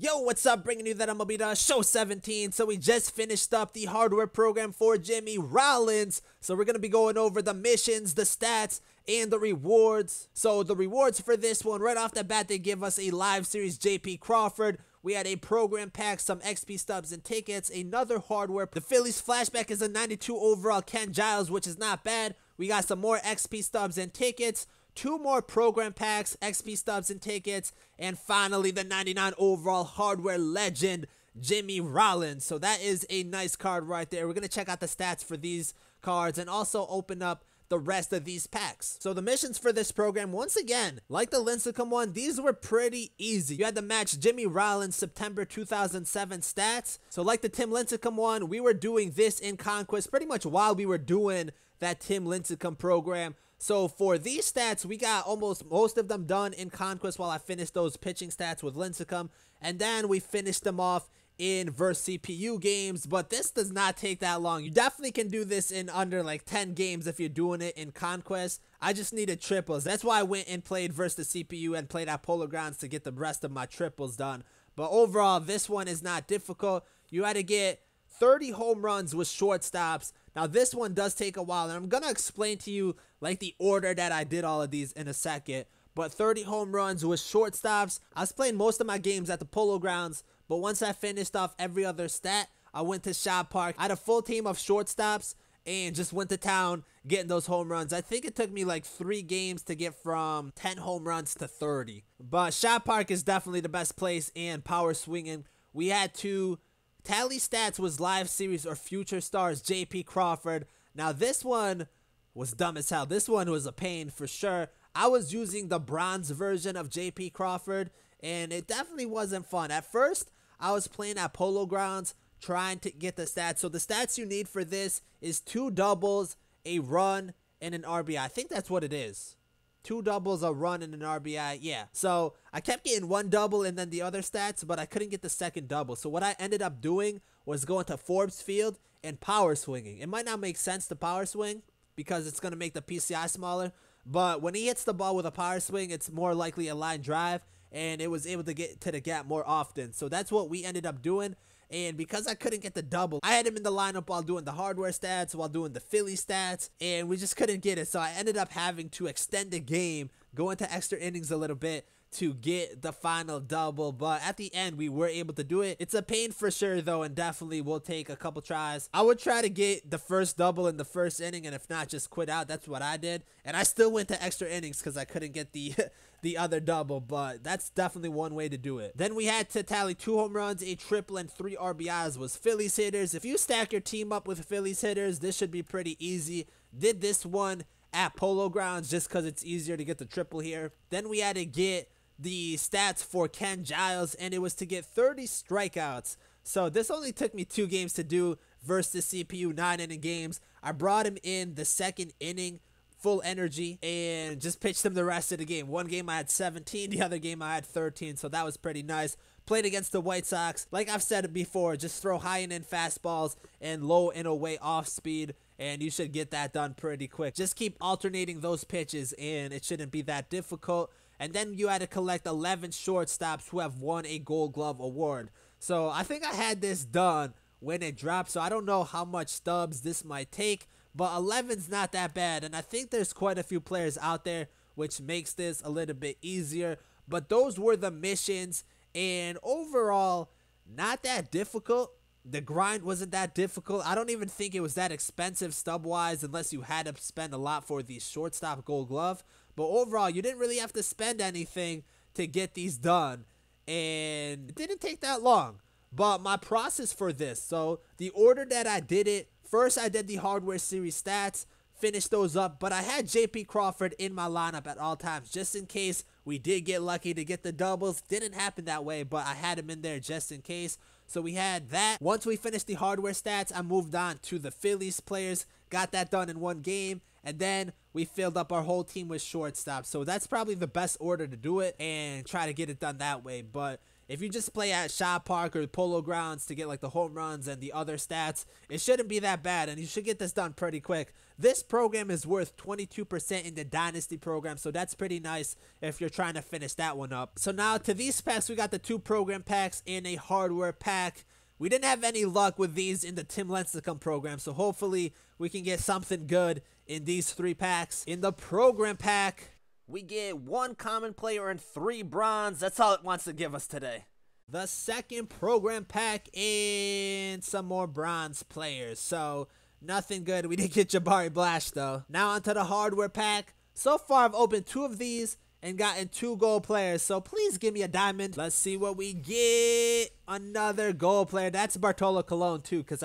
Yo, what's up? Bringing you that MLB Show 17. So we just finished up the hardware program for Jimmy Rollins. So we're going to be going over the missions, the stats, and the rewards. So the rewards for this one, right off the bat, they give us a live series JP Crawford. We had a program pack, some XP stubs and tickets, another hardware. The Phillies flashback is a 92 overall Ken Giles, which is not bad. We got some more XP stubs and tickets. 2 more program packs, XP stubs and tickets, and finally the 99 overall hardware legend, Jimmy Rollins. So that is a nice card right there. We're going to check out the stats for these cards and also open up the rest of these packs. So the missions for this program, once again, like the Lincecum one, these were pretty easy. You had to match Jimmy Rollins September 2007 stats. So like the Tim Lincecum one, we were doing this in Conquest pretty much while we were doing that Tim Lincecum program. So for these stats, we got almost most of them done in Conquest while I finished those pitching stats with Lincecum. And then we finished them off in versus CPU games, but this does not take that long. You definitely can do this in under like 10 games if you're doing it in Conquest. I just needed triples. That's why I went and played versus the CPU and played at Polo Grounds to get the rest of my triples done. But overall, this one is not difficult. You had to get 30 home runs with shortstops. Now this one does take a while, and I'm gonna explain to you like the order that I did all of these in a second. But 30 home runs with shortstops. I was playing most of my games at the Polo Grounds, but once I finished off every other stat, I went to Shop Park. I had a full team of shortstops and just went to town getting those home runs. I think it took me like 3 games to get from 10 home runs to 30. But Shop Park is definitely the best place, and power swinging. We had to tally stats was live series or future stars JP Crawford. Now this one was dumb as hell. This one was a pain for sure. I was using the bronze version of JP Crawford, and it definitely wasn't fun. At first, I was playing at Polo Grounds trying to get the stats. So the stats you need for this is 2 doubles, a run, and an RBI. I think that's what it is. 2 doubles, a run, and an RBI. Yeah. So I kept getting 1 double and then the other stats, but I couldn't get the second double. So what I ended up doing was going to Forbes Field and power swinging. It might not make sense to power swing because it's going to make the PCI smaller. But when he hits the ball with a power swing, it's more likely a line drive, and it was able to get to the gap more often. So that's what we ended up doing. And because I couldn't get the double, I had him in the lineup while doing the hardware stats, while doing the Philly stats, and we just couldn't get it. So I ended up having to extend the game, go into extra innings a little bit to get the final double. But at the end, we were able to do it. It's a pain for sure, though, and definitely will take a couple tries. I would try to get the first double in the first inning, and if not, just quit out. That's what I did. And I still went to extra innings because I couldn't get the other double, but that's definitely one way to do it. Then we had to tally 2 home runs, a triple, and 3 RBIs was Phillies hitters. If you stack your team up with Phillies hitters, this should be pretty easy. Did this one at Polo Grounds just because it's easier to get the triple here. Then we had to get the stats for Ken Giles, and it was to get 30 strikeouts. So this only took me 2 games to do versus the CPU 9-inning games. I brought him in the second inning, full energy, and just pitched him the rest of the game. One game I had 17, the other game I had 13, so that was pretty nice. Played against the White Sox. Like I've said it before, just throw high and in fastballs and low and away off speed, and you should get that done pretty quick. Just keep alternating those pitches, and it shouldn't be that difficult. And then you had to collect 11 shortstops who have won a Gold Glove award. So I think I had this done when it dropped, so I don't know how much stubs this might take, but 11's not that bad, and I think there's quite a few players out there, which makes this a little bit easier. But those were the missions, and overall, not that difficult. The grind wasn't that difficult. I don't even think it was that expensive stub-wise unless you had to spend a lot for the shortstop Gold Glove. But overall, you didn't really have to spend anything to get these done, and it didn't take that long. But my process for this, so the order that I did it, first I did the hardware series stats, finished those up, but I had JP Crawford in my lineup at all times just in case we did get lucky to get the doubles. Didn't happen that way, but I had him in there just in case. So we had that. Once we finished the hardware stats, I moved on to the Phillies players, got that done in one game, and then we filled up our whole team with shortstops. So that's probably the best order to do it and try to get it done that way. But if you just play at Shop Park or Polo Grounds to get like the home runs and the other stats, it shouldn't be that bad, and you should get this done pretty quick. This program is worth 22% in the Dynasty program, so that's pretty nice if you're trying to finish that one up. So now to these packs, we got the 2 program packs and a hardware pack. We didn't have any luck with these in the Tim Lincecum program, so hopefully we can get something good in these 3 packs. In the program pack, we get 1 common player and 3 bronze. That's all it wants to give us today. The second program pack and some more bronze players, so nothing good. We did get Jabari Blash though. Now onto the hardware pack. So far I've opened 2 of these and gotten 2 gold players, so please give me a diamond. Let's see what we get. Another gold player. That's Bartolo Colon too, because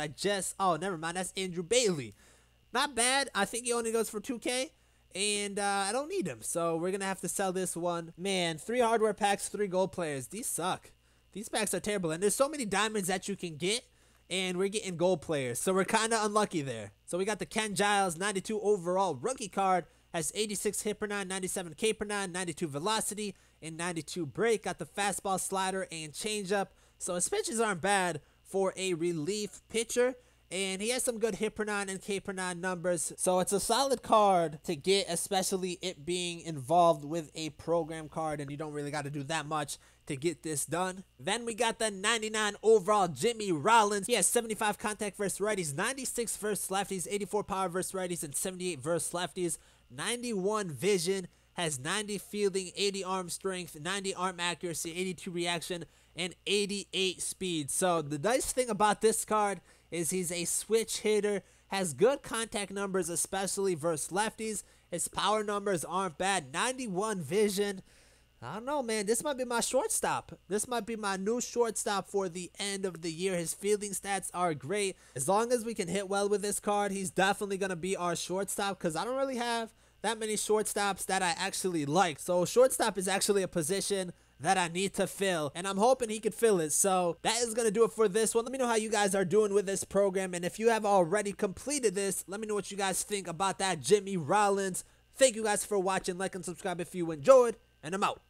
oh, never mind, that's Andrew Bailey. Not bad. I think he only goes for 2K, and I don't need him, so we're gonna have to sell this one. Man, 3 hardware packs, 3 gold players. These suck. These packs are terrible, and there's so many diamonds that you can get, and we're getting gold players, so we're kind of unlucky there. So we got the Ken Giles 92 overall rookie card. Has 86 hit per 9, 97 K per 9, 92 velocity, and 92 break. Got the fastball, slider, and changeup. So his pitches aren't bad for a relief pitcher. And he has some good hit per 9 and K per 9 numbers. So it's a solid card to get, especially it being involved with a program card. And you don't really got to do that much to get this done. Then we got the 99 overall Jimmy Rollins. He has 75 contact versus righties, 96 versus lefties, 84 power versus righties, and 78 versus lefties. 91 vision, has 90 fielding, 80 arm strength, 90 arm accuracy, 82 reaction, and 88 speed. So the nice thing about this card is he's a switch hitter, has good contact numbers, especially versus lefties. His power numbers aren't bad. 91 vision. I don't know, man. This might be my shortstop. This might be my new shortstop for the end of the year. His fielding stats are great. As long as we can hit well with this card, he's definitely going to be our shortstop, because I don't really have that many shortstops that I actually like. So shortstop is actually a position that I need to fill, and I'm hoping he could fill it. So that is going to do it for this one. Let me know how you guys are doing with this program, and if you have already completed this, let me know what you guys think about that Jimmy Rollins. Thank you guys for watching. Like and subscribe if you enjoyed, and I'm out.